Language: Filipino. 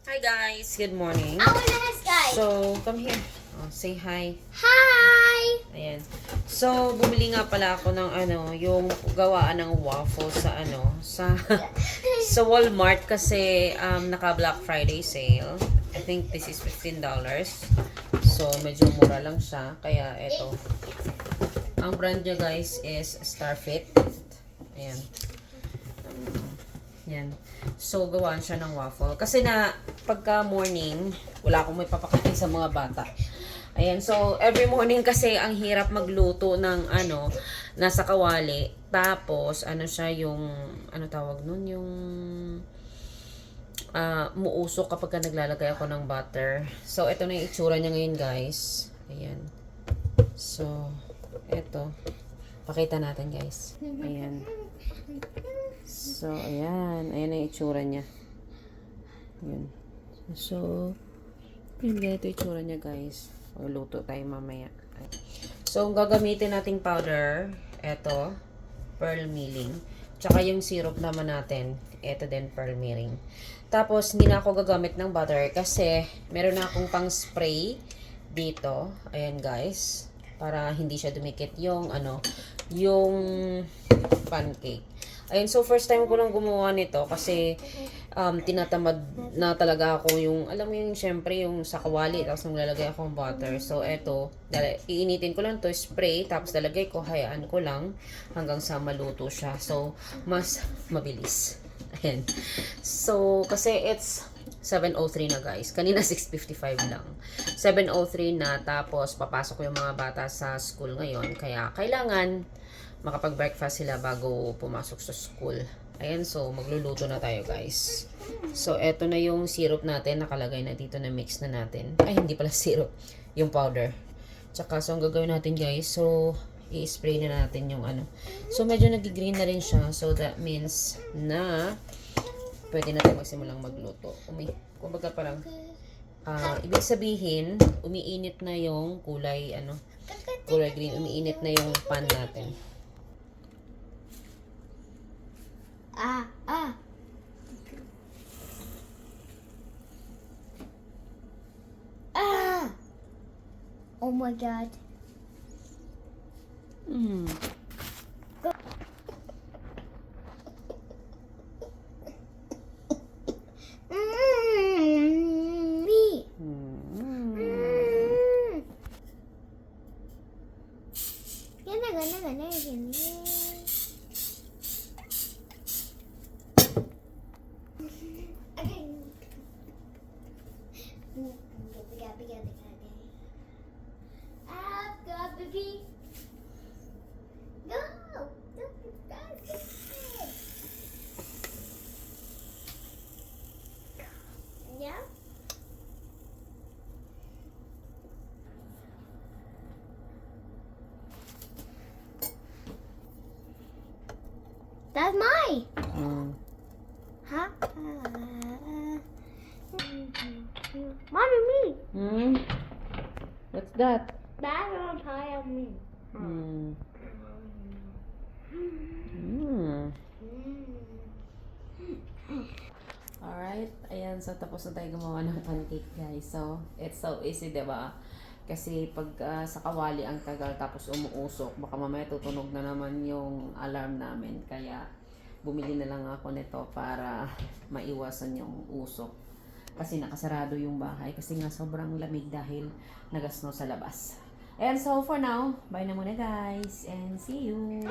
Hi guys, good morning. I want to ask guys. So, come here. Oh, say hi. Hi! Ayan. So, bumili nga pala ako ng yung gawaan ng waffle sa sa Walmart kasi naka Black Friday sale. I think this is $15. So, medyo mura lang siya. Kaya eto. Ang brand niya guys is Starfit. Ayan. Yan. So, gawaan siya ng waffle. Kasi pagka morning, wala akong may papakain sa mga bata. Ayan. So, every morning kasi ang hirap magluto ng nasa kawali. Tapos, siya yung, tawag nun? Yung, muusok kapag ka naglalagay ako ng butter. So, ito na yung itsura niya ngayon, guys. Ayan. So, ito. Pakita natin, guys. Ayan. So, ayan. Ayan na yung itsura niya. Ayan. So, yun ganito yung itsura niya, guys. Luto tayo mamaya. So, ang gagamitin nating powder, eto, pearl milling. Tsaka yung syrup naman natin, eto din, pearl milling. Tapos, hindi na ako gagamit ng butter kasi meron na akong pang spray dito. Ayan, guys. Para hindi siya dumikit yung, yung pancake. Ayun, so first time ko lang gumawa nito kasi tinatamad na talaga ako yung, alam mo yung syempre yung sa kawali, tapos naglalagay ako ng butter. So eto, iinitin ko lang to, spray, tapos lalagay ko, hayaan ko lang hanggang sa maluto siya. So, mas mabilis. Ayan. So, kasi it's 7:03 na guys. Kanina 6:55 lang. 7:03 na, tapos papasok yung mga bata sa school ngayon. Kaya kailangan makapag-breakfast sila bago pumasok sa school. Ayan, so magluluto na tayo guys. So, eto na yung syrup natin. Nakalagay na dito na mix na natin. Ay, hindi pala syrup. Yung powder. Tsaka, so ang gagawin natin guys, so i-spray na natin yung So, medyo nag-green na rin siya. So, that means na pwede na tayo magsimulang magluto. Kumbaga parang, ibig sabihin, umiinit na yung kulay, kulay green. Umiinit na yung pan natin. Ah. Oh my god. Me. Gana. Baby. Go. Yeah. That's mine. Huh? Mommy, me. What's that? That's on pie of me. Alright, ayan, so tapos na tayo gumawa ng pancake guys. So, it's so easy, diba? Kasi pag sa kawali ang tagal tapos umuusok, baka mamaya tutunog na naman yung alarm namin. Kaya, bumili na lang ako nito para maiwasan yung usok. Kasi nakasarado yung bahay. Kasi nga sobrang lamig dahil nagasno sa labas. And so for now, bye na muna guys. And see you!